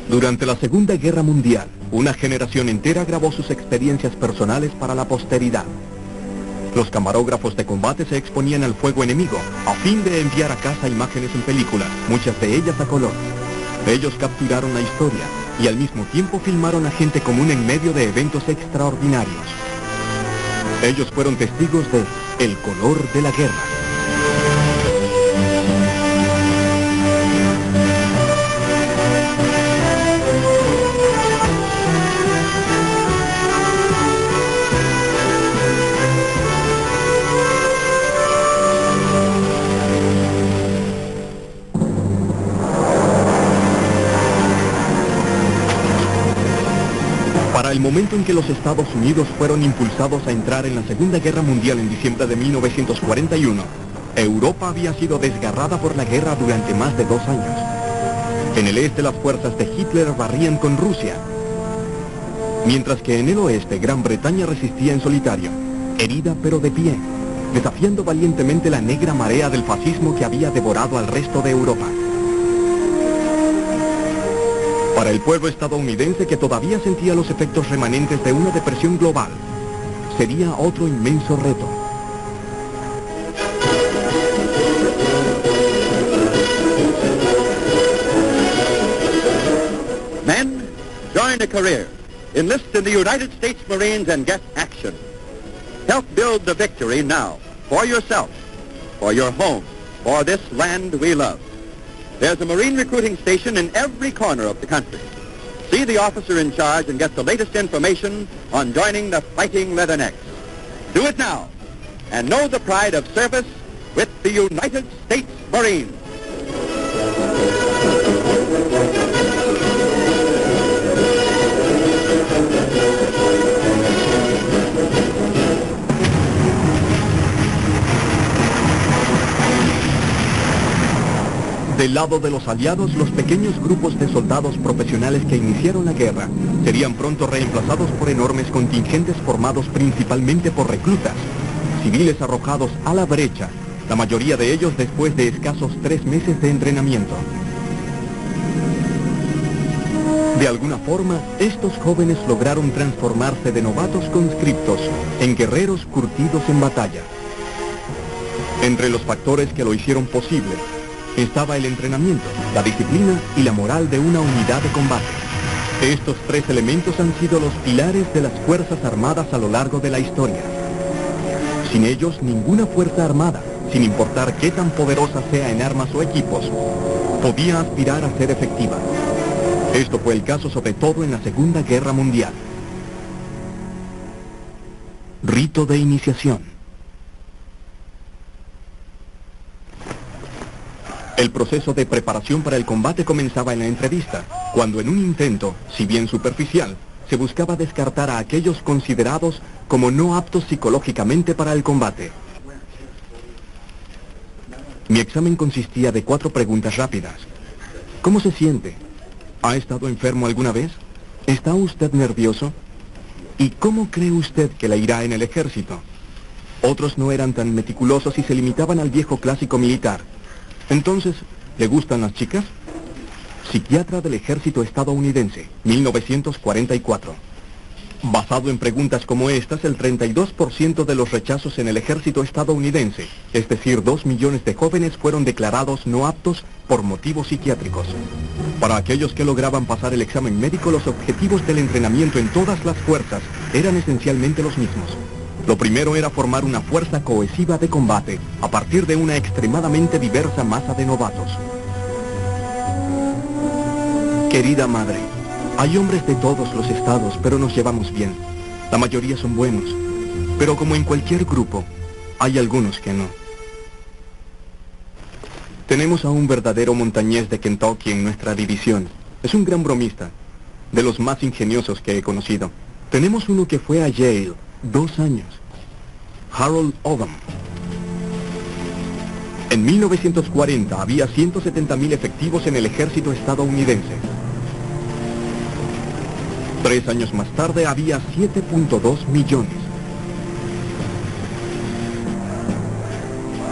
Durante la Segunda Guerra Mundial, una generación entera grabó sus experiencias personales para la posteridad. Los camarógrafos de combate se exponían al fuego enemigo, a fin de enviar a casa imágenes en películas, muchas de ellas a color. Ellos capturaron la historia y al mismo tiempo filmaron a gente común en medio de eventos extraordinarios. Ellos fueron testigos de El color de la guerra. Para el momento en que los Estados Unidos fueron impulsados a entrar en la Segunda Guerra Mundial en diciembre de 1941, Europa había sido desgarrada por la guerra durante más de 2 años. En el este las fuerzas de Hitler barrían con Rusia, mientras que en el oeste Gran Bretaña resistía en solitario, herida pero de pie, desafiando valientemente la negra marea del fascismo que había devorado al resto de Europa. Para el pueblo estadounidense, que todavía sentía los efectos remanentes de una depresión global, sería otro inmenso reto. Men, join a career. Enlist in the United States Marines and get action. Help build the victory now, for yourself, for your home, for this land we love. There's a Marine recruiting station in every corner of the country. See the officer in charge and get the latest information on joining the Fighting Leathernecks. Do it now, and know the pride of service with the United States Marines. Del lado de los aliados, los pequeños grupos de soldados profesionales que iniciaron la guerra serían pronto reemplazados por enormes contingentes formados principalmente por reclutas, civiles arrojados a la brecha, la mayoría de ellos después de escasos 3 meses de entrenamiento. De alguna forma, estos jóvenes lograron transformarse de novatos conscriptos en guerreros curtidos en batalla. Entre los factores que lo hicieron posible, estaba el entrenamiento, la disciplina y la moral de una unidad de combate. Estos 3 elementos han sido los pilares de las Fuerzas Armadas a lo largo de la historia. Sin ellos, ninguna Fuerza Armada, sin importar qué tan poderosa sea en armas o equipos, podía aspirar a ser efectiva. Esto fue el caso sobre todo en la Segunda Guerra Mundial. Rito de iniciación. El proceso de preparación para el combate comenzaba en la entrevista, cuando en un intento, si bien superficial, se buscaba descartar a aquellos considerados como no aptos psicológicamente para el combate. Mi examen consistía de 4 preguntas rápidas. ¿Cómo se siente? ¿Ha estado enfermo alguna vez? ¿Está usted nervioso? ¿Y cómo cree usted que le irá en el ejército? Otros no eran tan meticulosos y se limitaban al viejo clásico militar. Entonces, ¿le gustan las chicas? Psiquiatra del Ejército Estadounidense, 1944. Basado en preguntas como estas, el 32% de los rechazos en el Ejército Estadounidense, es decir, 2 millones de jóvenes, fueron declarados no aptos por motivos psiquiátricos. Para aquellos que lograban pasar el examen médico, los objetivos del entrenamiento en todas las fuerzas eran esencialmente los mismos. Lo primero era formar una fuerza cohesiva de combate a partir de una extremadamente diversa masa de novatos. Querida madre, hay hombres de todos los estados, pero nos llevamos bien. La mayoría son buenos, pero como en cualquier grupo, hay algunos que no. Tenemos a un verdadero montañés de Kentucky en nuestra división. Es un gran bromista, de los más ingeniosos que he conocido. Tenemos uno que fue a Yale 2 años, Harold Odom. En 1940 había 170.000 efectivos en el ejército estadounidense. 3 años más tarde había 7.2 millones.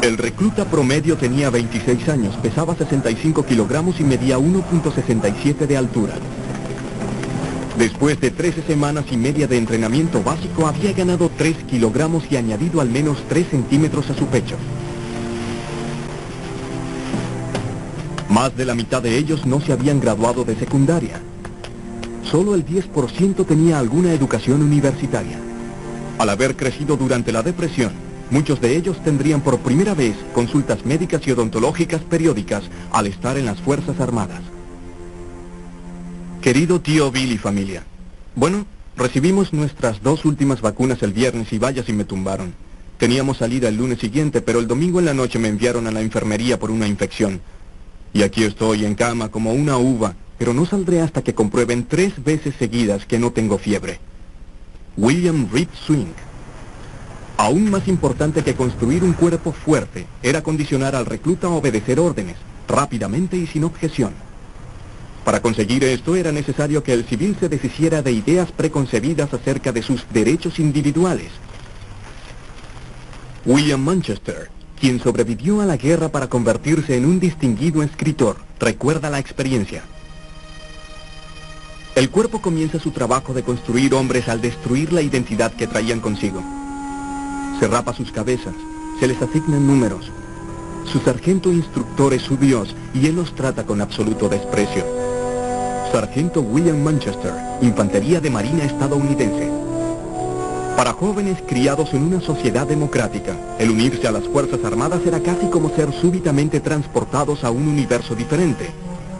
El recluta promedio tenía 26 años, pesaba 65 kilogramos y medía 1.67 de altura. Después de 13 semanas y media de entrenamiento básico, había ganado 3 kilogramos y añadido al menos 3 centímetros a su pecho. Más de la mitad de ellos no se habían graduado de secundaria. Solo el 10% tenía alguna educación universitaria. Al haber crecido durante la depresión, muchos de ellos tendrían por primera vez consultas médicas y odontológicas periódicas al estar en las Fuerzas Armadas. Querido tío Bill y familia, bueno, recibimos nuestras 2 últimas vacunas el viernes y vaya si me tumbaron. Teníamos salida el lunes siguiente, pero el domingo en la noche me enviaron a la enfermería por una infección. Y aquí estoy en cama como una uva, pero no saldré hasta que comprueben 3 veces seguidas que no tengo fiebre. William Reed Swing. Aún más importante que construir un cuerpo fuerte era condicionar al recluta a obedecer órdenes, rápidamente y sin objeción. Para conseguir esto era necesario que el civil se deshiciera de ideas preconcebidas acerca de sus derechos individuales. William Manchester, quien sobrevivió a la guerra para convertirse en un distinguido escritor, recuerda la experiencia. El cuerpo comienza su trabajo de construir hombres al destruir la identidad que traían consigo. Se rapa sus cabezas, se les asignan números. Su sargento instructor es su Dios y él los trata con absoluto desprecio. Sargento William Manchester, Infantería de Marina estadounidense. Para jóvenes criados en una sociedad democrática, el unirse a las Fuerzas Armadas era casi como ser súbitamente transportados a un universo diferente,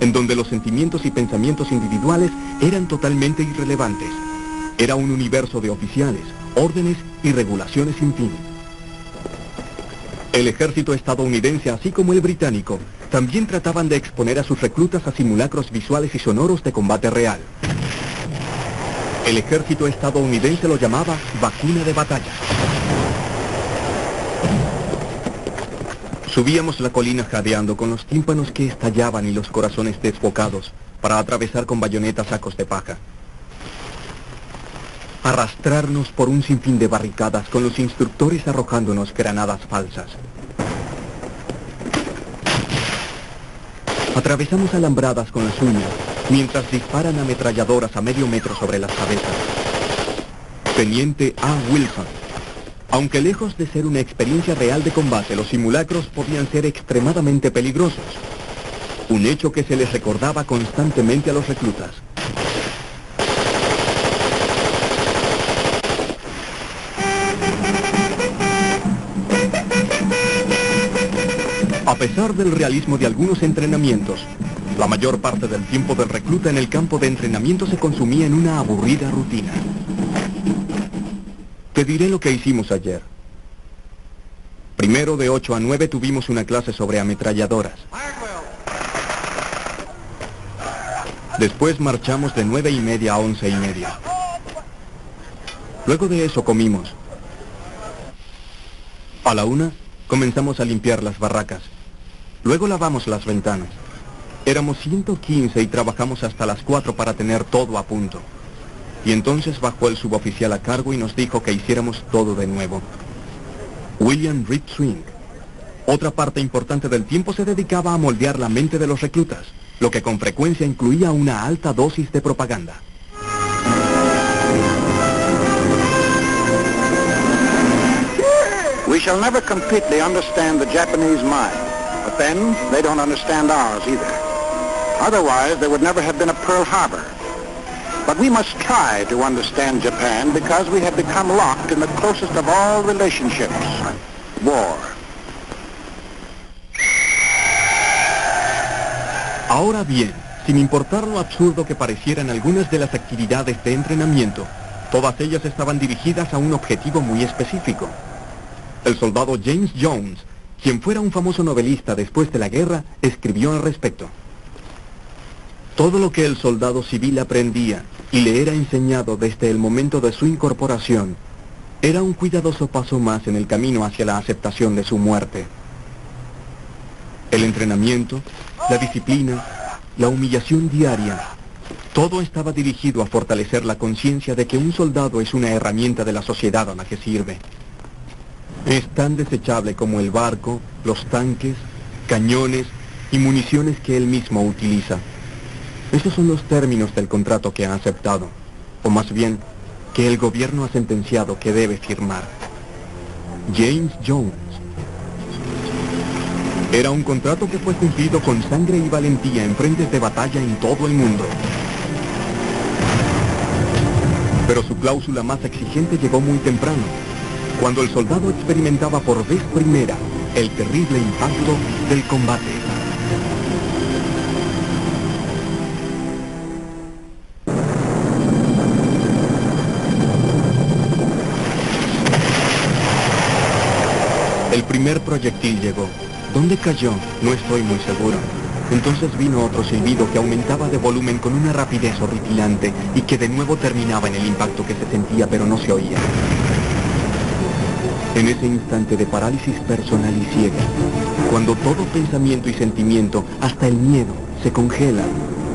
en donde los sentimientos y pensamientos individuales eran totalmente irrelevantes. Era un universo de oficiales, órdenes y regulaciones sin fin. El ejército estadounidense, así como el británico, también trataban de exponer a sus reclutas a simulacros visuales y sonoros de combate real. El ejército estadounidense lo llamaba vacuna de batalla. Subíamos la colina jadeando con los tímpanos que estallaban y los corazones desbocados para atravesar con bayonetas sacos de paja. Arrastrarnos por un sinfín de barricadas con los instructores arrojándonos granadas falsas. Atravesamos alambradas con las uñas, mientras disparan ametralladoras a medio metro sobre las cabezas. Teniente A. Wilson. Aunque lejos de ser una experiencia real de combate, los simulacros podían ser extremadamente peligrosos. Un hecho que se les recordaba constantemente a los reclutas. A pesar del realismo de algunos entrenamientos, la mayor parte del tiempo del recluta en el campo de entrenamiento se consumía en una aburrida rutina. Te diré lo que hicimos ayer. Primero, de 8 a 9 tuvimos una clase sobre ametralladoras. Después marchamos de 9:30 a 11:30. Luego de eso comimos. A la 1 comenzamos a limpiar las barracas. Luego lavamos las ventanas. Éramos 115 y trabajamos hasta las 4 para tener todo a punto. Y entonces bajó el suboficial a cargo y nos dijo que hiciéramos todo de nuevo. William Reed Swing. Otra parte importante del tiempo se dedicaba a moldear la mente de los reclutas, lo que con frecuencia incluía una alta dosis de propaganda. We shall never completely understand the Japanese mind, but then they don't understand ours either. Otherwise, there would never have been a Pearl Harbor. But we must try to understand Japan because we have become locked in the closest of all relationships, war. Ahora bien, sin importar lo absurdo que parecieran algunas de las actividades de entrenamiento, todas ellas estaban dirigidas a un objetivo muy específico. El soldado James Jones, quien fuera un famoso novelista después de la guerra, escribió al respecto. Todo lo que el soldado civil aprendía y le era enseñado desde el momento de su incorporación era un cuidadoso paso más en el camino hacia la aceptación de su muerte. El entrenamiento, la disciplina, la humillación diaria, todo estaba dirigido a fortalecer la conciencia de que un soldado es una herramienta de la sociedad a la que sirve. Es tan desechable como el barco, los tanques, cañones y municiones que él mismo utiliza. Esos son los términos del contrato que ha aceptado. o más bien, que el gobierno ha sentenciado que debe firmar. James Jones. Era un contrato que fue cumplido con sangre y valentía en frentes de batalla en todo el mundo. Pero su cláusula más exigente llegó muy temprano, cuando el soldado experimentaba por vez primera el terrible impacto del combate. El primer proyectil llegó. ¿Dónde cayó? No estoy muy seguro. Entonces vino otro silbido que aumentaba de volumen con una rapidez horripilante y que de nuevo terminaba en el impacto que se sentía pero no se oía. En ese instante de parálisis personal y ciega, cuando todo pensamiento y sentimiento, hasta el miedo, se congela,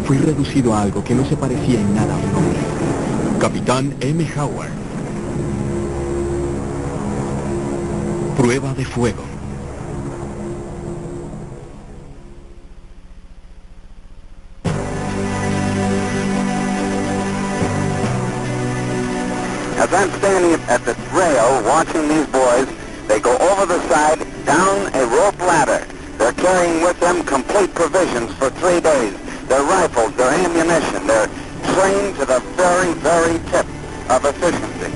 fui reducido a algo que no se parecía en nada a un hombre. Capitán M. Howard. Prueba de fuego. As I'm standing at the rail watching these boys, they go over the side, down a rope ladder. They're carrying with them complete provisions for 3 days. Their rifles, their ammunition, they're trained to the very, very tip of efficiency.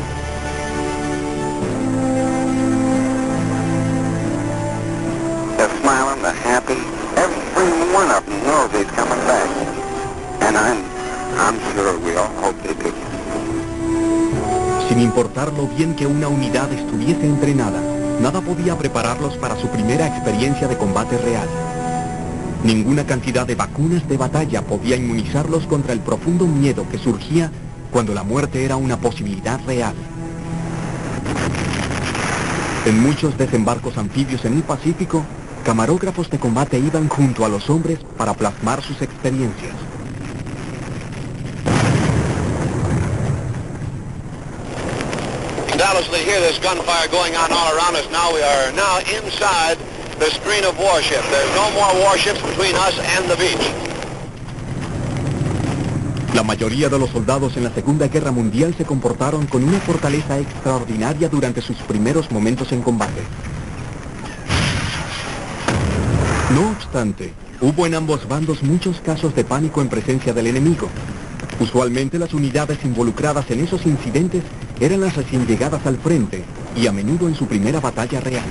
They're smiling, they're happy. Every one of them knows he's coming back. And I'm sure we all hope they do. Sin importar lo bien que una unidad estuviese entrenada, nada podía prepararlos para su primera experiencia de combate real. Ninguna cantidad de vacunas de batalla podía inmunizarlos contra el profundo miedo que surgía cuando la muerte era una posibilidad real. En muchos desembarcos anfibios en el Pacífico, camarógrafos de combate iban junto a los hombres para plasmar sus experiencias. Undoubtedly hear this gunfire going on all around us now. We are now inside the screen of warships. There's no more warships between us and the beach. La mayoría de los soldados en la Segunda Guerra Mundial se comportaron con una fortaleza extraordinaria durante sus primeros momentos en combate. No obstante, hubo en ambos bandos muchos casos de pánico en presencia del enemigo. Usualmente las unidades involucradas en esos incidentes eran las recién llegadas al frente y a menudo en su primera batalla real.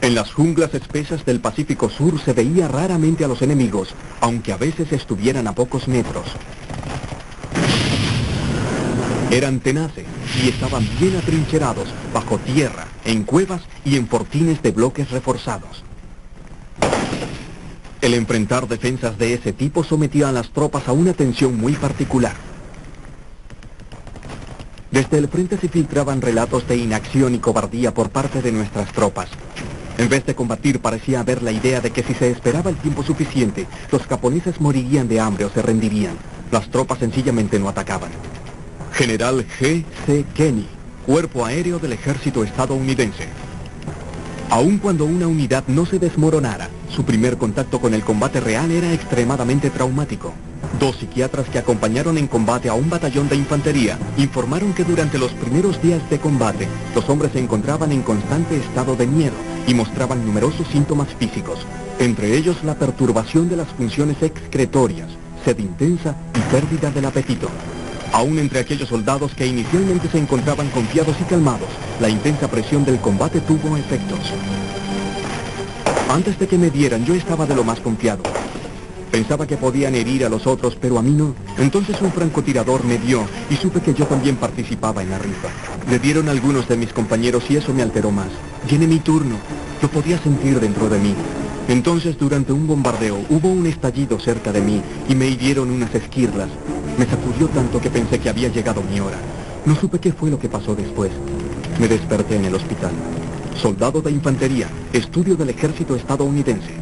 En las junglas espesas del Pacífico Sur se veía raramente a los enemigos, aunque a veces estuvieran a pocos metros. Eran tenaces y estaban bien atrincherados, bajo tierra, en cuevas y en fortines de bloques reforzados. El enfrentar defensas de ese tipo sometía a las tropas a una tensión muy particular. Desde el frente se filtraban relatos de inacción y cobardía por parte de nuestras tropas. En vez de combatir parecía haber la idea de que si se esperaba el tiempo suficiente, los japoneses morirían de hambre o se rendirían. Las tropas sencillamente no atacaban. General G. C. Kenny, Cuerpo Aéreo del Ejército Estadounidense. Aun cuando una unidad no se desmoronara, su primer contacto con el combate real era extremadamente traumático. 2 psiquiatras que acompañaron en combate a un batallón de infantería informaron que durante los primeros días de combate, los hombres se encontraban en constante estado de miedo y mostraban numerosos síntomas físicos, entre ellos la perturbación de las funciones excretorias, sed intensa y pérdida del apetito. Aún entre aquellos soldados que inicialmente se encontraban confiados y calmados, la intensa presión del combate tuvo efectos. Antes de que me dieran, yo estaba de lo más confiado. Pensaba que podían herir a los otros, pero a mí no. Entonces un francotirador me dio y supe que yo también participaba en la rifa. Le dieron a algunos de mis compañeros y eso me alteró más. Viene mi turno. Lo podía sentir dentro de mí. Entonces, durante un bombardeo, hubo un estallido cerca de mí y me hirieron unas esquirlas. Me sacudió tanto que pensé que había llegado mi hora. No supe qué fue lo que pasó después. Me desperté en el hospital. Soldado de infantería, estudio del ejército estadounidense.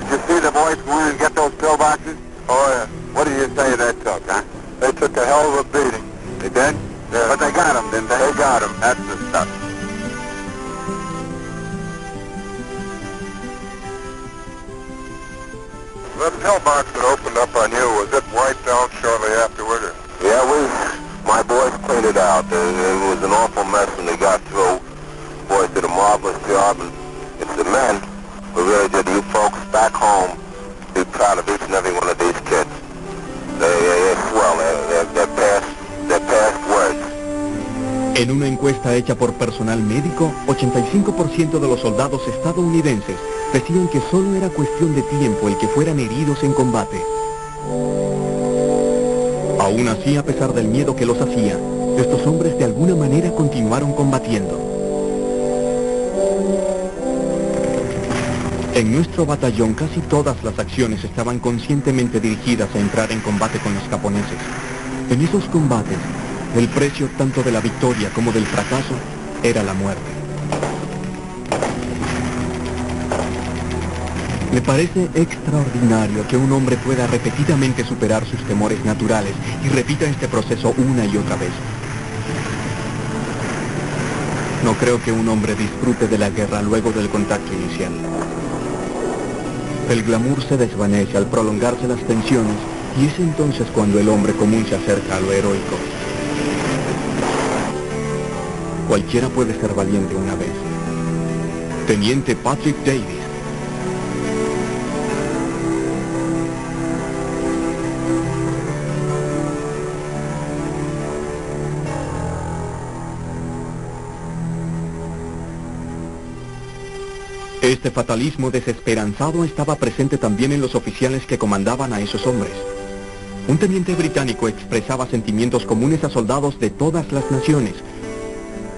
Did you see the boys go in and get those pillboxes? Oh, yeah. What do you say that took, huh? They took a hell of a beating. They did? Yeah. But they got him, didn't they? They got him. That's the stuff. That pillbox that opened up on you, was it wiped out shortly afterward? Or? Yeah, my boys cleaned it out. It was an awful mess when they got through. Boys did a marvelous job, and it's the men who really did. You folks back home, be proud of each and every one of these kids. They're swell. They're past words. En una encuesta hecha por personal médico, 85% de los soldados estadounidenses decían que solo era cuestión de tiempo el que fueran heridos en combate. Aún así, a pesar del miedo que los hacía, estos hombres de alguna manera continuaron combatiendo. En nuestro batallón casi todas las acciones estaban conscientemente dirigidas a entrar en combate con los japoneses. En esos combates, el precio tanto de la victoria como del fracaso era la muerte. Me parece extraordinario que un hombre pueda repetidamente superar sus temores naturales y repita este proceso una y otra vez. No creo que un hombre disfrute de la guerra luego del contacto inicial. El glamour se desvanece al prolongarse las tensiones y es entonces cuando el hombre común se acerca a lo heroico. Cualquiera puede ser valiente una vez. Teniente Patrick Davis. Este fatalismo desesperanzado estaba presente también en los oficiales que comandaban a esos hombres. Un teniente británico expresaba sentimientos comunes a soldados de todas las naciones,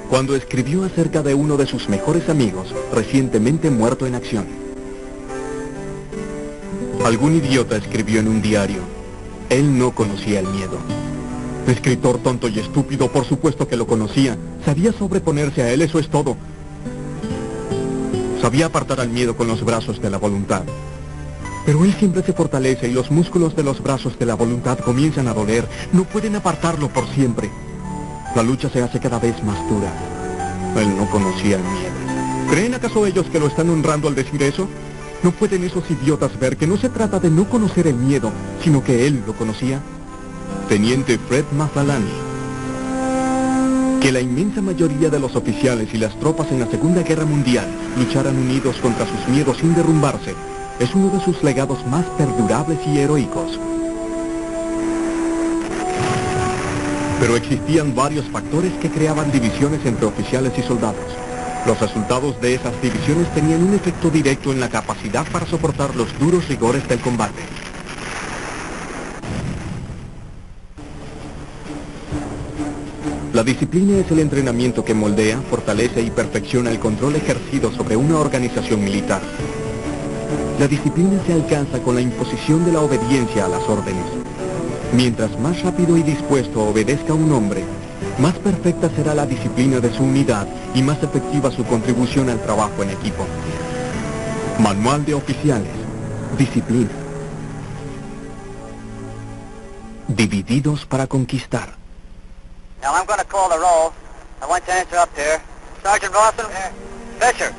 cuando escribió acerca de uno de sus mejores amigos, recientemente muerto en acción. Algún idiota escribió en un diario: él no conocía el miedo. Escritor tonto y estúpido, por supuesto que lo conocía. Sabía sobreponerse a él, eso es todo. Sabía apartar al miedo con los brazos de la voluntad. Pero él siempre se fortalece y los músculos de los brazos de la voluntad comienzan a doler. No pueden apartarlo por siempre. La lucha se hace cada vez más dura. Él no conocía el miedo. ¿Creen acaso ellos que lo están honrando al decir eso? ¿No pueden esos idiotas ver que no se trata de no conocer el miedo, sino que él lo conocía? Teniente Fred Mazzalani. Que la inmensa mayoría de los oficiales y las tropas en la Segunda Guerra Mundial lucharan unidos contra sus miedos sin derrumbarse es uno de sus legados más perdurables y heroicos. Pero existían varios factores que creaban divisiones entre oficiales y soldados. Los resultados de esas divisiones tenían un efecto directo en la capacidad para soportar los duros rigores del combate. La disciplina es el entrenamiento que moldea, fortalece y perfecciona el control ejercido sobre una organización militar. La disciplina se alcanza con la imposición de la obediencia a las órdenes. Mientras más rápido y dispuesto obedezca un hombre, más perfecta será la disciplina de su unidad y más efectiva su contribución al trabajo en equipo. Manual de oficiales. Disciplina. Divididos para conquistar. Now I'm going to call the roll. I want you to answer up here. Sergeant Rawson? Fisher.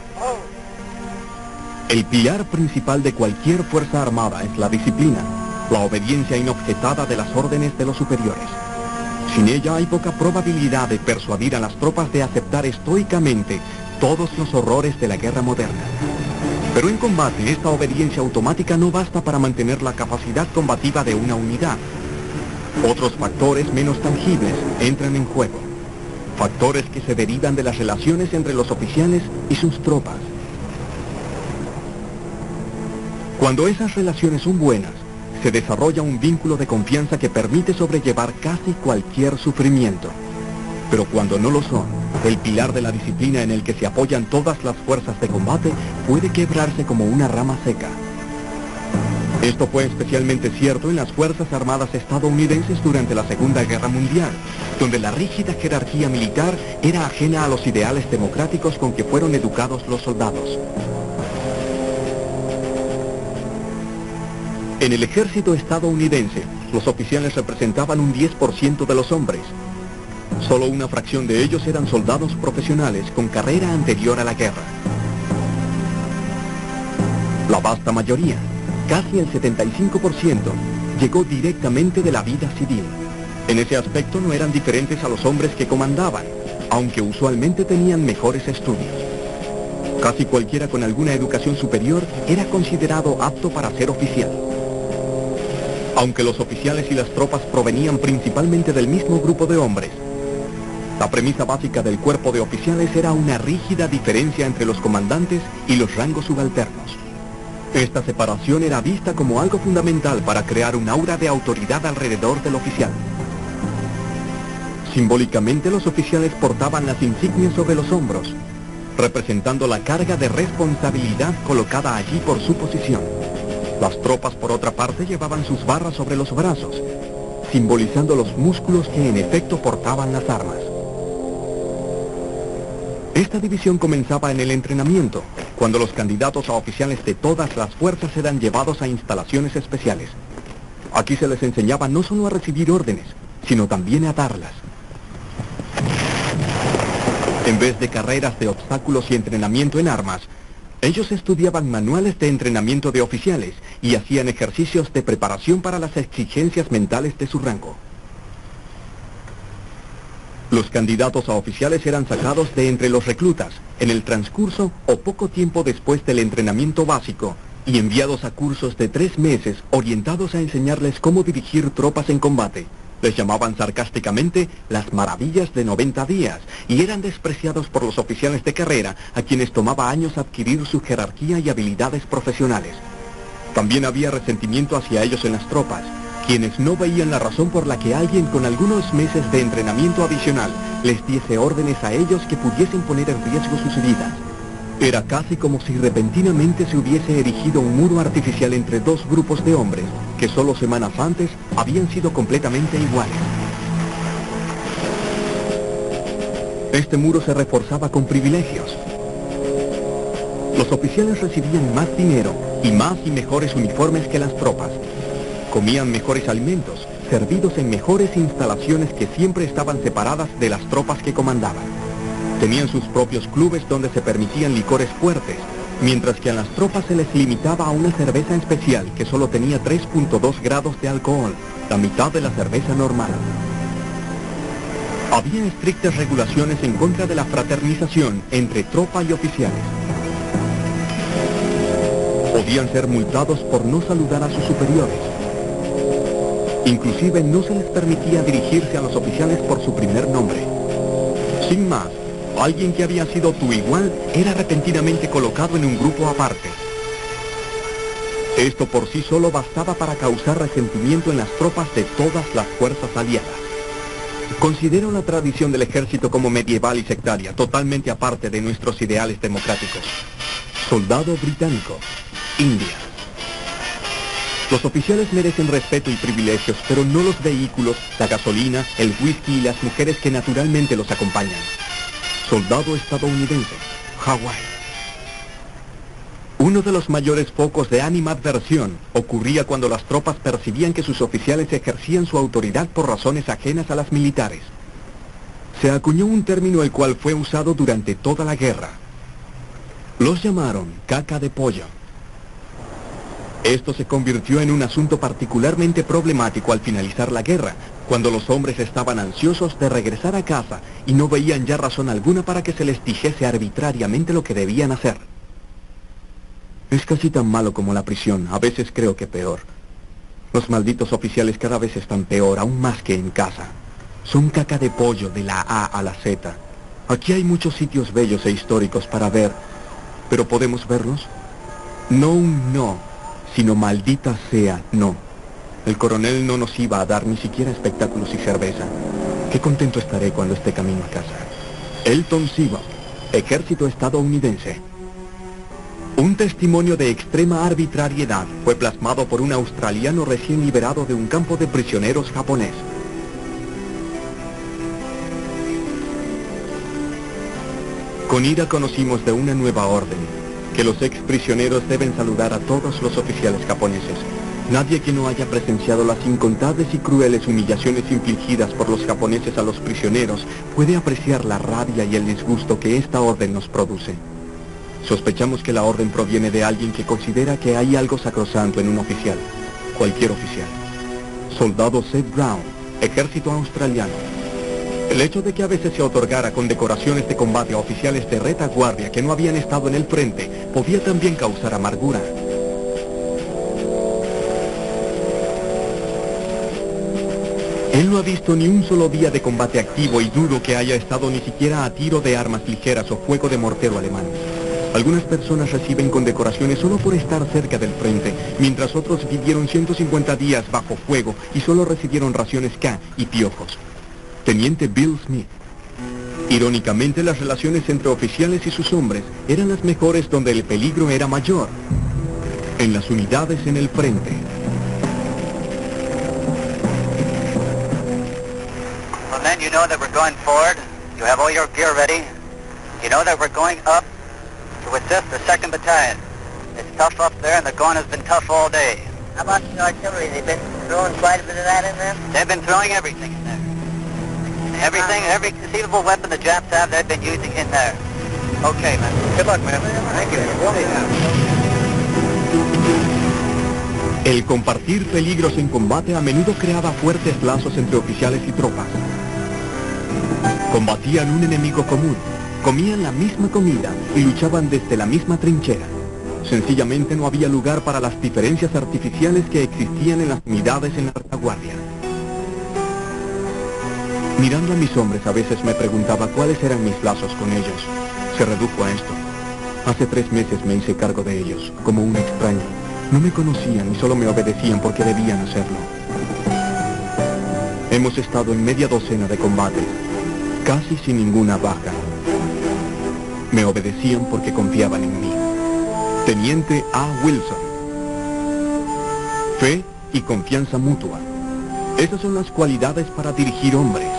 El pilar principal de cualquier fuerza armada es la disciplina, la obediencia inobjetada de las órdenes de los superiores. Sin ella hay poca probabilidad de persuadir a las tropas de aceptar estoicamente todos los horrores de la guerra moderna. Pero en combate, esta obediencia automática no basta para mantener la capacidad combativa de una unidad. Otros factores menos tangibles entran en juego. Factores que se derivan de las relaciones entre los oficiales y sus tropas. Cuando esas relaciones son buenas, se desarrolla un vínculo de confianza que permite sobrellevar casi cualquier sufrimiento. Pero cuando no lo son, el pilar de la disciplina en el que se apoyan todas las fuerzas de combate puede quebrarse como una rama seca. Esto fue especialmente cierto en las Fuerzas Armadas estadounidenses durante la Segunda Guerra Mundial, donde la rígida jerarquía militar era ajena a los ideales democráticos con que fueron educados los soldados. En el ejército estadounidense, los oficiales representaban un 10% de los hombres. Solo una fracción de ellos eran soldados profesionales con carrera anterior a la guerra. La vasta mayoría, casi el 75%, llegó directamente de la vida civil. En ese aspecto no eran diferentes a los hombres que comandaban, aunque usualmente tenían mejores estudios. Casi cualquiera con alguna educación superior era considerado apto para ser oficial. Aunque los oficiales y las tropas provenían principalmente del mismo grupo de hombres, la premisa básica del cuerpo de oficiales era una rígida diferencia entre los comandantes y los rangos subalternos. Esta separación era vista como algo fundamental para crear un aura de autoridad alrededor del oficial. Simbólicamente, los oficiales portaban las insignias sobre los hombros, representando la carga de responsabilidad colocada allí por su posición. Las tropas, por otra parte, llevaban sus barras sobre los brazos, simbolizando los músculos que en efecto portaban las armas. Esta división comenzaba en el entrenamiento, cuando los candidatos a oficiales de todas las fuerzas eran llevados a instalaciones especiales. Aquí se les enseñaba no solo a recibir órdenes, sino también a darlas. En vez de carreras de obstáculos y entrenamiento en armas, ellos estudiaban manuales de entrenamiento de oficiales y hacían ejercicios de preparación para las exigencias mentales de su rango. Los candidatos a oficiales eran sacados de entre los reclutas en el transcurso o poco tiempo después del entrenamiento básico y enviados a cursos de 3 meses orientados a enseñarles cómo dirigir tropas en combate. Les llamaban sarcásticamente las maravillas de 90 días y eran despreciados por los oficiales de carrera a quienes tomaba años adquirir su jerarquía y habilidades profesionales. También había resentimiento hacia ellos en las tropas, quienes no veían la razón por la que alguien con algunos meses de entrenamiento adicional les diese órdenes a ellos que pudiesen poner en riesgo sus vidas. Era casi como si repentinamente se hubiese erigido un muro artificial entre dos grupos de hombres que solo semanas antes habían sido completamente iguales. Este muro se reforzaba con privilegios. Los oficiales recibían más dinero y más y mejores uniformes que las tropas. Comían mejores alimentos, servidos en mejores instalaciones que siempre estaban separadas de las tropas que comandaban. Tenían sus propios clubes donde se permitían licores fuertes, mientras que a las tropas se les limitaba a una cerveza especial que solo tenía 3.2 grados de alcohol, la mitad de la cerveza normal. Había estrictas regulaciones en contra de la fraternización entre tropa y oficiales. Podían ser multados por no saludar a sus superiores. Inclusive no se les permitía dirigirse a los oficiales por su primer nombre. Sin más, alguien que había sido tu igual era repentinamente colocado en un grupo aparte. Esto por sí solo bastaba para causar resentimiento en las tropas de todas las fuerzas aliadas. Considero la tradición del ejército como medieval y sectaria, totalmente aparte de nuestros ideales democráticos. Soldado británico, India. Los oficiales merecen respeto y privilegios, pero no los vehículos, la gasolina, el whisky y las mujeres que naturalmente los acompañan. Soldado estadounidense, Hawái. Uno de los mayores focos de animadversión ocurría cuando las tropas percibían que sus oficiales ejercían su autoridad por razones ajenas a las militares. Se acuñó un término el cual fue usado durante toda la guerra. Los llamaron caca de pollo. Esto se convirtió en un asunto particularmente problemático al finalizar la guerra, cuando los hombres estaban ansiosos de regresar a casa y no veían ya razón alguna para que se les dijese arbitrariamente lo que debían hacer. Es casi tan malo como la prisión, a veces creo que peor. Los malditos oficiales cada vez están peor, aún más que en casa. Son caca de pollo de la A a la Z. Aquí hay muchos sitios bellos e históricos para ver, pero ¿podemos verlos? No un no, sino maldita sea no. El coronel no nos iba a dar ni siquiera espectáculos y cerveza. Qué contento estaré cuando esté camino a casa. Elton Seabold, Ejército estadounidense. Un testimonio de extrema arbitrariedad fue plasmado por un australiano recién liberado de un campo de prisioneros japonés. Con ira conocimos de una nueva orden, que los ex prisioneros deben saludar a todos los oficiales japoneses, Nadie que no haya presenciado las incontables y crueles humillaciones infligidas por los japoneses a los prisioneros puede apreciar la rabia y el disgusto que esta orden nos produce. Sospechamos que la orden proviene de alguien que considera que hay algo sacrosanto en un oficial, cualquier oficial. Soldado Seth Brown, Ejército Australiano. El hecho de que a veces se otorgara condecoraciones de combate a oficiales de retaguardia que no habían estado en el frente podía también causar amargura. Él no ha visto ni un solo día de combate activo y dudo que haya estado ni siquiera a tiro de armas ligeras o fuego de mortero alemán. Algunas personas reciben condecoraciones solo por estar cerca del frente, mientras otros vivieron 150 días bajo fuego y solo recibieron raciones K y piojos. Teniente Bill Smith. Irónicamente, las relaciones entre oficiales y sus hombres eran las mejores donde el peligro era mayor. En las unidades en el frente. Well, men, you know that we're going forward. You have all your gear ready. You know that we're going up to assist the 2nd Battalion. It's tough up there, and the going has been tough all day. How about the artillery? They've been throwing quite a bit of that in there? They've been throwing everything in there. Everything, every conceivable weapon the Japs have, they've been using in there. Okay, man. Good luck, man. Thank you. El compartir peligros en combate a menudo creaba fuertes lazos entre oficiales y tropas. Combatían un enemigo común, comían la misma comida y luchaban desde la misma trinchera. Sencillamente no había lugar para las diferencias artificiales que existían en las unidades en la retaguardia. Mirando a mis hombres, a veces me preguntaba cuáles eran mis lazos con ellos. Se redujo a esto. Hace 3 meses me hice cargo de ellos, como un extraño. No me conocían y solo me obedecían porque debían hacerlo. Hemos estado en media docena de combates, casi sin ninguna baja. Me obedecían porque confiaban en mí. Teniente A. Wilson. Fe y confianza mutua. Esas son las cualidades para dirigir hombres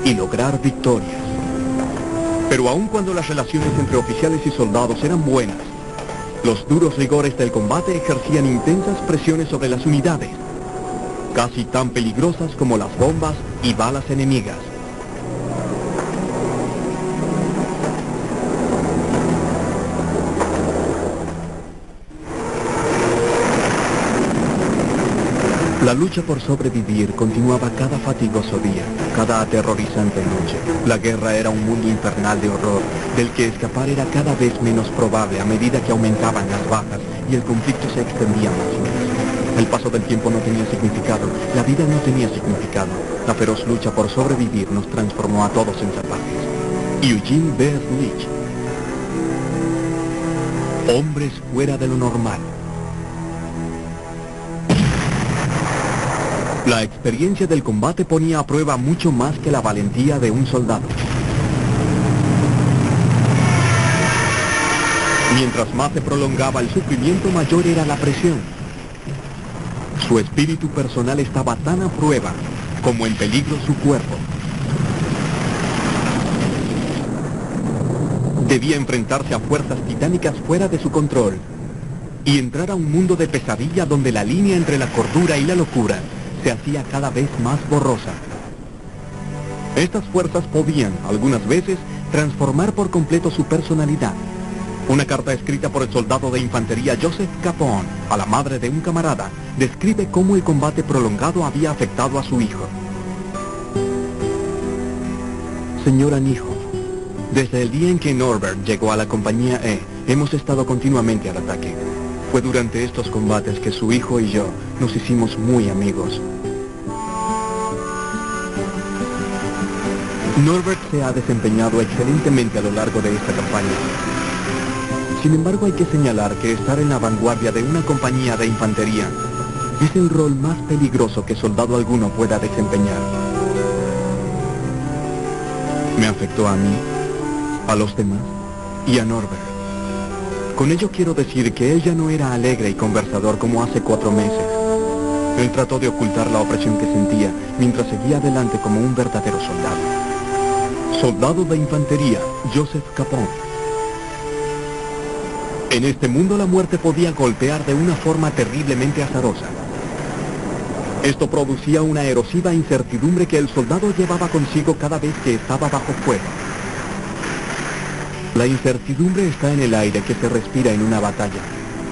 y lograr victorias. Pero aun cuando las relaciones entre oficiales y soldados eran buenas, los duros rigores del combate ejercían intensas presiones sobre las unidades, casi tan peligrosas como las bombas y balas enemigas. La lucha por sobrevivir continuaba cada fatigoso día, cada aterrorizante noche. La guerra era un mundo infernal de horror, del que escapar era cada vez menos probable a medida que aumentaban las bajas y el conflicto se extendía más y más. El paso del tiempo no tenía significado, la vida no tenía significado. La feroz lucha por sobrevivir nos transformó a todos en salvajes. Eugene B. Leach. Hombres fuera de lo normal. La experiencia del combate ponía a prueba mucho más que la valentía de un soldado. Mientras más se prolongaba el sufrimiento, mayor era la presión. Su espíritu personal estaba tan a prueba como en peligro su cuerpo. Debía enfrentarse a fuerzas titánicas fuera de su control y entrar a un mundo de pesadilla donde la línea entre la cordura y la locura se hacía cada vez más borrosa. Estas fuerzas podían, algunas veces, transformar por completo su personalidad. Una carta escrita por el soldado de infantería Joseph Capone a la madre de un camarada describe cómo el combate prolongado había afectado a su hijo. Señora Nijo, desde el día en que Norbert llegó a la compañía E, hemos estado continuamente al ataque. Fue durante estos combates que su hijo y yo nos hicimos muy amigos. Norbert se ha desempeñado excelentemente a lo largo de esta campaña. Sin embargo, hay que señalar que estar en la vanguardia de una compañía de infantería es el rol más peligroso que soldado alguno pueda desempeñar. Me afectó a mí, a los demás y a Norbert. Con ello quiero decir que él ya no era alegre y conversador como hace 4 meses. Él trató de ocultar la opresión que sentía mientras seguía adelante como un verdadero soldado. Soldado de infantería, Joseph Capone. En este mundo la muerte podía golpear de una forma terriblemente azarosa. Esto producía una erosiva incertidumbre que el soldado llevaba consigo cada vez que estaba bajo fuego. La incertidumbre está en el aire que se respira en una batalla,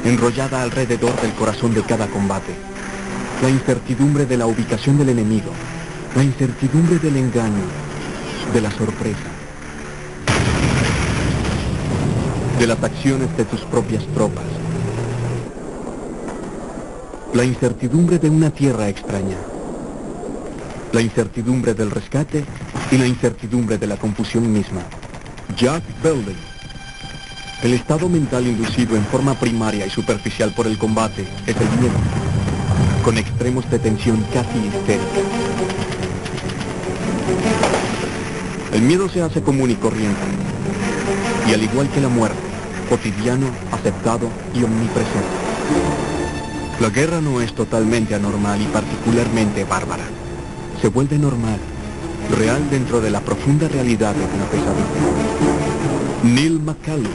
enrollada alrededor del corazón de cada combate. La incertidumbre de la ubicación del enemigo, la incertidumbre del engaño, de la sorpresa, de las acciones de tus propias tropas, la incertidumbre de una tierra extraña, la incertidumbre del rescate y la incertidumbre de la confusión misma. Jack Weldon. El estado mental inducido en forma primaria y superficial por el combate es el miedo, con extremos de tensión casi histérica. El miedo se hace común y corriente, y al igual que la muerte, cotidiano, aceptado y omnipresente. La guerra no es totalmente anormal y particularmente bárbara. Se vuelve normal, real dentro de la profunda realidad de una pesadilla. Neil McCallum.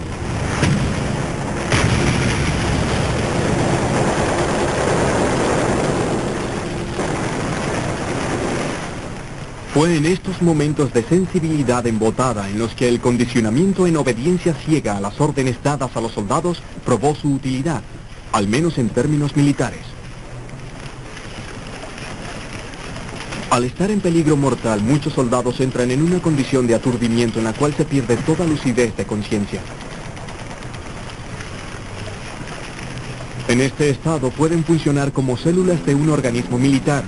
Fue en estos momentos de sensibilidad embotada en los que el condicionamiento en obediencia ciega a las órdenes dadas a los soldados probó su utilidad, al menos en términos militares. Al estar en peligro mortal, muchos soldados entran en una condición de aturdimiento en la cual se pierde toda lucidez de conciencia. En este estado pueden funcionar como células de un organismo militar,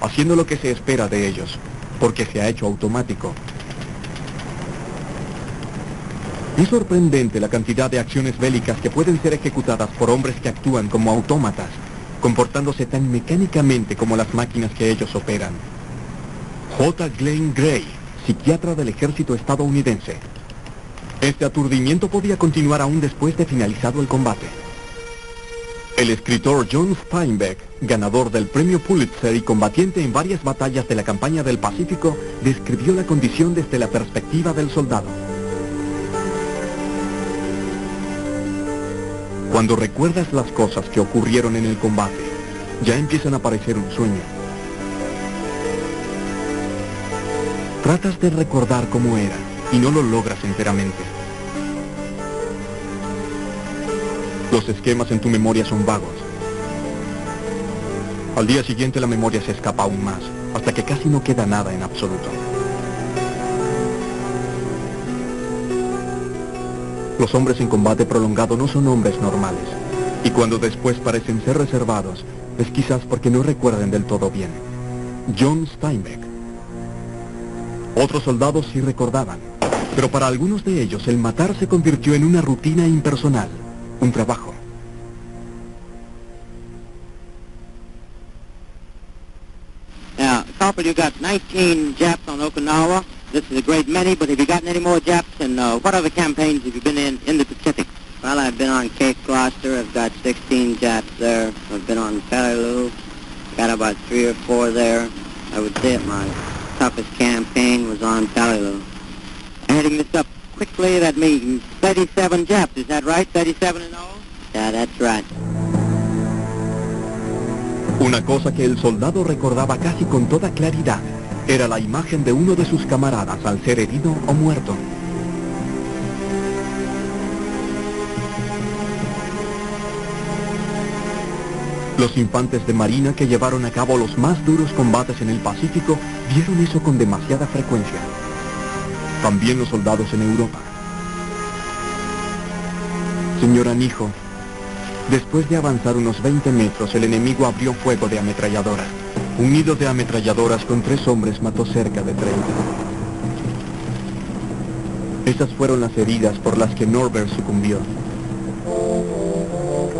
haciendo lo que se espera de ellos, porque se ha hecho automático. Es sorprendente la cantidad de acciones bélicas que pueden ser ejecutadas por hombres que actúan como autómatas, comportándose tan mecánicamente como las máquinas que ellos operan. J. Glenn Gray, psiquiatra del ejército estadounidense. Este aturdimiento podía continuar aún después de finalizado el combate. El escritor John Steinbeck, ganador del premio Pulitzer y combatiente en varias batallas de la campaña del Pacífico, describió la condición desde la perspectiva del soldado. Cuando recuerdas las cosas que ocurrieron en el combate, ya empiezan a parecer un sueño. Tratas de recordar cómo era y no lo logras enteramente. Los esquemas en tu memoria son vagos. Al día siguiente la memoria se escapa aún más, hasta que casi no queda nada en absoluto. Los hombres en combate prolongado no son hombres normales, y cuando después parecen ser reservados, es quizás porque no recuerden del todo bien. John Steinbeck. Otros soldados sí recordaban, pero para algunos de ellos el matar se convirtió en una rutina impersonal, un trabajo. Now, Corporal, you got 19 Japs on Okinawa. This is a great many, but have you gotten any more Japs, and what other campaigns have you been in the Pacific? Well, I've been on Cape Gloucester. I've got 16 Japs there. I've been on Peleliu. Got about 3 or 4 there. I would say my toughest campaign was on Peleliu. Adding this up quickly, that means 37 Japs. Is that right? 37 in all? Yeah, that's right. Una cosa que el soldado recordaba casi con toda claridad era la imagen de uno de sus camaradas al ser herido o muerto. Los infantes de marina que llevaron a cabo los más duros combates en el Pacífico vieron eso con demasiada frecuencia. También los soldados en Europa. Señor Anijo, después de avanzar unos 20 metros, el enemigo abrió fuego de ametralladora. Un nido de ametralladoras con 3 hombres mató cerca de 30. Estas fueron las heridas por las que Norbert sucumbió.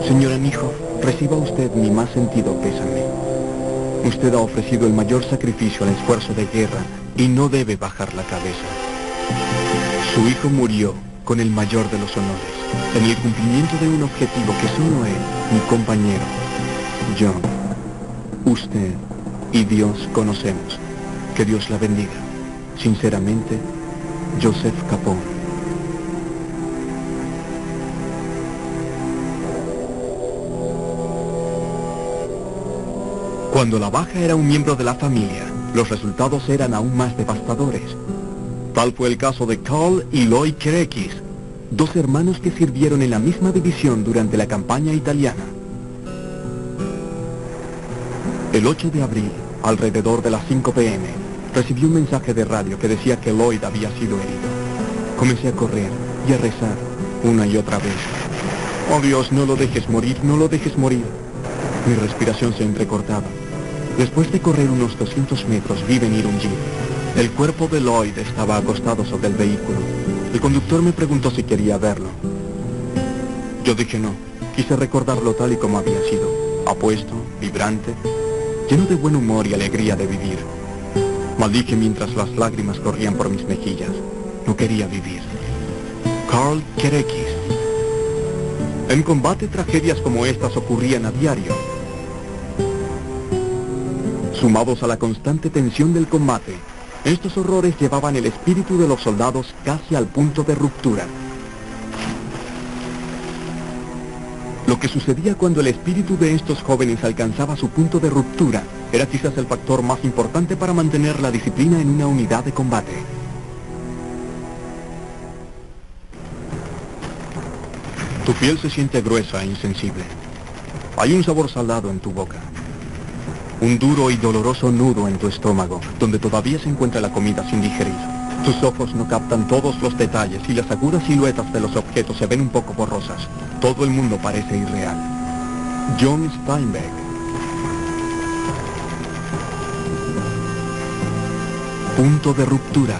Señor Anijo, reciba usted mi más sentido pésame. Usted ha ofrecido el mayor sacrificio al esfuerzo de guerra y no debe bajar la cabeza. Su hijo murió con el mayor de los honores, en el cumplimiento de un objetivo que solo él, mi compañero, yo, usted y Dios conocemos. Que Dios la bendiga. Sinceramente, Joseph Capone. Cuando la baja era un miembro de la familia, los resultados eran aún más devastadores. Tal fue el caso de Carl y Lloyd Kerekis, dos hermanos que sirvieron en la misma división durante la campaña italiana. El 8 de abril, alrededor de las 5 p.m., recibí un mensaje de radio que decía que Lloyd había sido herido. Comencé a correr y a rezar una y otra vez. Oh Dios, no lo dejes morir, no lo dejes morir. Mi respiración se entrecortaba. Después de correr unos 200 metros vi venir un jeep. El cuerpo de Lloyd estaba acostado sobre el vehículo. El conductor me preguntó si quería verlo. Yo dije no. Quise recordarlo tal y como había sido. Apuesto, vibrante, lleno de buen humor y alegría de vivir. Maldije mientras las lágrimas corrían por mis mejillas. No quería vivir. Carl Kerekis. En combate, tragedias como estas ocurrían a diario. Sumados a la constante tensión del combate, estos horrores llevaban el espíritu de los soldados casi al punto de ruptura. Lo que sucedía cuando el espíritu de estos jóvenes alcanzaba su punto de ruptura era quizás el factor más importante para mantener la disciplina en una unidad de combate. Tu piel se siente gruesa e insensible. Hay un sabor salado en tu boca. Un duro y doloroso nudo en tu estómago, donde todavía se encuentra la comida sin digerir. Tus ojos no captan todos los detalles y las agudas siluetas de los objetos se ven un poco borrosas. Todo el mundo parece irreal. John Steinbeck. Punto de ruptura.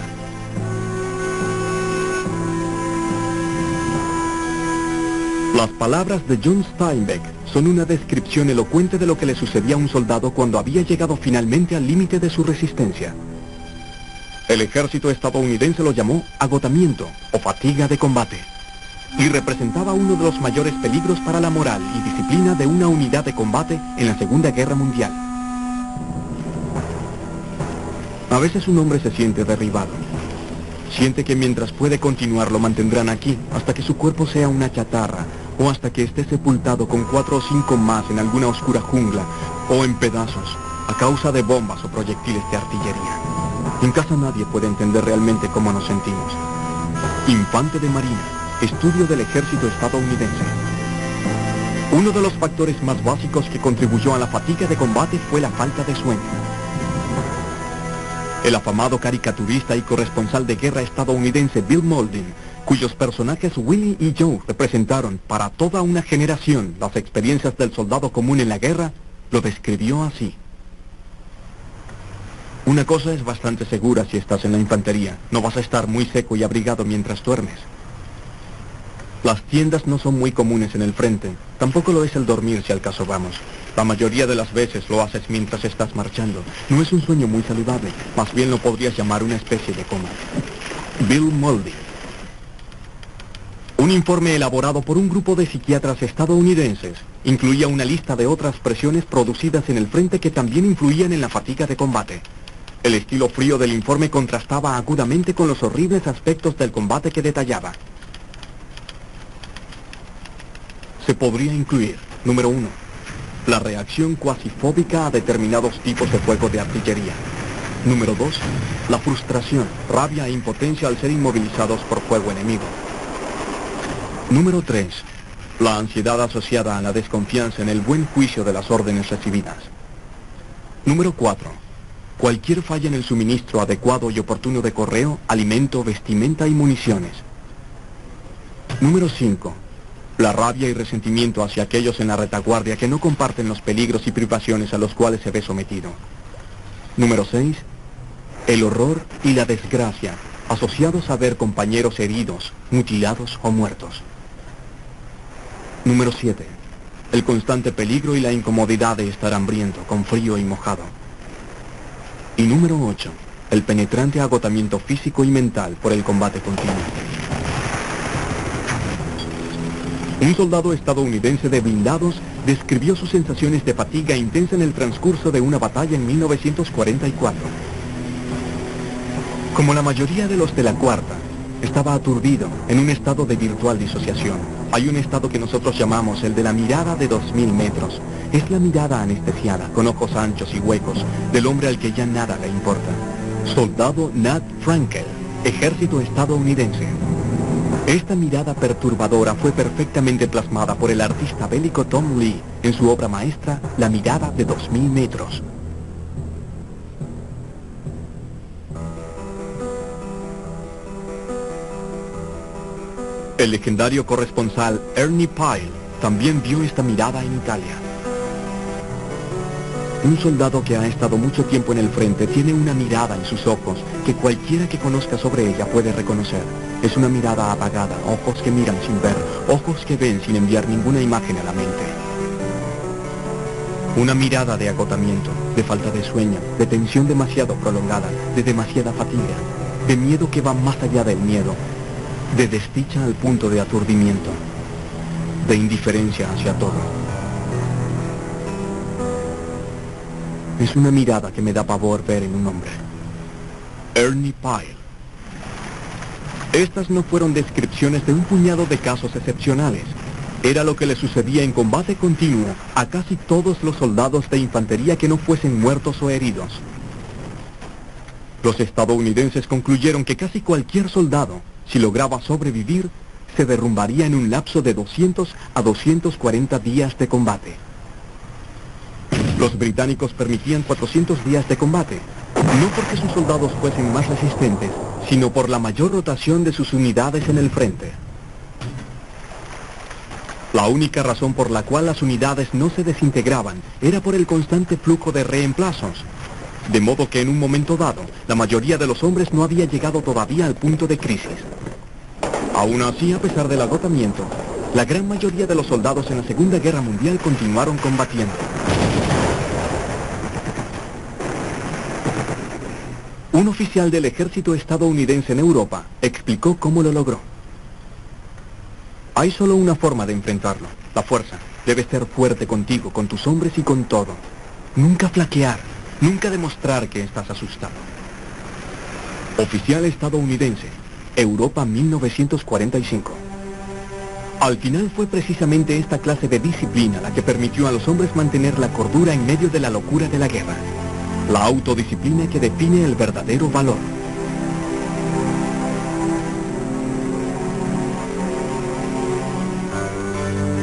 Las palabras de John Steinbeck son una descripción elocuente de lo que le sucedía a un soldado cuando había llegado finalmente al límite de su resistencia. El ejército estadounidense lo llamó agotamiento o fatiga de combate, y representaba uno de los mayores peligros para la moral y disciplina de una unidad de combate en la Segunda Guerra Mundial. A veces un hombre se siente derribado. Siente que mientras puede continuar lo mantendrán aquí hasta que su cuerpo sea una chatarra, o hasta que esté sepultado con 4 o 5 más en alguna oscura jungla, o en pedazos, a causa de bombas o proyectiles de artillería. En casa nadie puede entender realmente cómo nos sentimos. Infante de Marina, estudio del ejército estadounidense. Uno de los factores más básicos que contribuyó a la fatiga de combate fue la falta de sueño. El afamado caricaturista y corresponsal de guerra estadounidense Bill Mauldin, cuyos personajes Willie y Joe representaron para toda una generación las experiencias del soldado común en la guerra, lo describió así. Una cosa es bastante segura si estás en la infantería, no vas a estar muy seco y abrigado mientras duermes. Las tiendas no son muy comunes en el frente, tampoco lo es el dormir si al caso vamos. La mayoría de las veces lo haces mientras estás marchando. No es un sueño muy saludable, más bien lo podrías llamar una especie de coma. Bill Mauldin. Un informe elaborado por un grupo de psiquiatras estadounidenses incluía una lista de otras presiones producidas en el frente que también influían en la fatiga de combate. El estilo frío del informe contrastaba agudamente con los horribles aspectos del combate que detallaba. Se podría incluir, número 1, la reacción cuasi fóbica a determinados tipos de fuego de artillería. Número 2, la frustración, rabia e impotencia al ser inmovilizados por fuego enemigo. Número 3, la ansiedad asociada a la desconfianza en el buen juicio de las órdenes recibidas. Número 4, cualquier falla en el suministro adecuado y oportuno de correo, alimento, vestimenta y municiones. Número 5, la rabia y resentimiento hacia aquellos en la retaguardia que no comparten los peligros y privaciones a los cuales se ve sometido. Número 6, el horror y la desgracia asociados a ver compañeros heridos, mutilados o muertos. Número 7, el constante peligro y la incomodidad de estar hambriento, con frío y mojado. Y número 8, el penetrante agotamiento físico y mental por el combate continuo. Un soldado estadounidense de blindados describió sus sensaciones de fatiga intensa en el transcurso de una batalla en 1944. Como la mayoría de los de la cuarta, Estaba aturdido, en un estado de virtual disociación. Hay un estado que nosotros llamamos el de la mirada de 2000 metros. Es la mirada anestesiada, con ojos anchos y huecos, del hombre al que ya nada le importa. Soldado Nat Frankel, ejército estadounidense. Esta mirada perturbadora fue perfectamente plasmada por el artista bélico Tom Lee en su obra maestra, La mirada de 2000 metros. El legendario corresponsal Ernie Pyle también vio esta mirada en Italia. Un soldado que ha estado mucho tiempo en el frente tiene una mirada en sus ojos que cualquiera que conozca sobre ella puede reconocer. Es una mirada apagada, ojos que miran sin ver, ojos que ven sin enviar ninguna imagen a la mente. Una mirada de agotamiento, de falta de sueño, de tensión demasiado prolongada, de demasiada fatiga, de miedo que va más allá del miedo, de desdicha al punto de aturdimiento, de indiferencia hacia todo. Es una mirada que me da pavor ver en un hombre. Ernie Pyle. Estas no fueron descripciones de un puñado de casos excepcionales. Era lo que le sucedía en combate continuo a casi todos los soldados de infantería que no fuesen muertos o heridos. Los estadounidenses concluyeron que casi cualquier soldado, si lograba sobrevivir, se derrumbaría en un lapso de 200 a 240 días de combate. Los británicos permitían 400 días de combate, no porque sus soldados fuesen más resistentes, sino por la mayor rotación de sus unidades en el frente. La única razón por la cual las unidades no se desintegraban era por el constante flujo de reemplazos, de modo que en un momento dado, la mayoría de los hombres no había llegado todavía al punto de crisis. Aún así, a pesar del agotamiento, la gran mayoría de los soldados en la Segunda Guerra Mundial continuaron combatiendo. Un oficial del ejército estadounidense en Europa explicó cómo lo logró. Hay solo una forma de enfrentarlo, la fuerza. Debes ser fuerte contigo, con tus hombres y con todo. Nunca flaquear, nunca demostrar que estás asustado. Oficial estadounidense, Europa 1945. Al final fue precisamente esta clase de disciplina la que permitió a los hombres mantener la cordura en medio de la locura de la guerra. La autodisciplina que define el verdadero valor.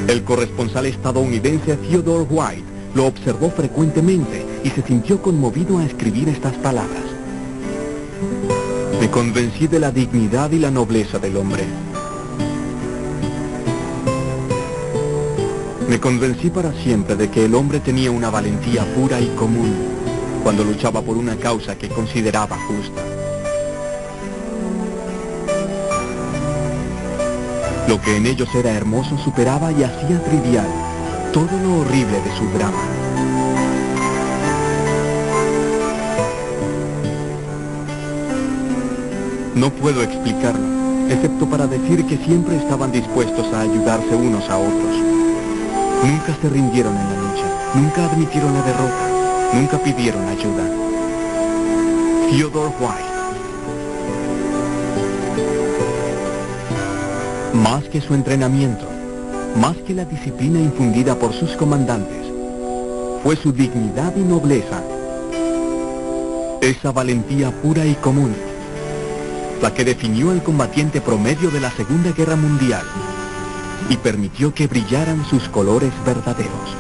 El corresponsal estadounidense Theodore White lo observó frecuentemente y se sintió conmovido a escribir estas palabras. Me convencí de la dignidad y la nobleza del hombre. Me convencí para siempre de que el hombre tenía una valentía pura y común cuando luchaba por una causa que consideraba justa. Lo que en ellos era hermoso superaba y hacía trivial todo lo horrible de su drama. No puedo explicarlo, excepto para decir que siempre estaban dispuestos a ayudarse unos a otros. Nunca se rindieron en la lucha, nunca admitieron la derrota, nunca pidieron ayuda. Theodore White. Más que su entrenamiento, más que la disciplina infundida por sus comandantes, fue su dignidad y nobleza, esa valentía pura y común, la que definió al combatiente promedio de la Segunda Guerra Mundial y permitió que brillaran sus colores verdaderos.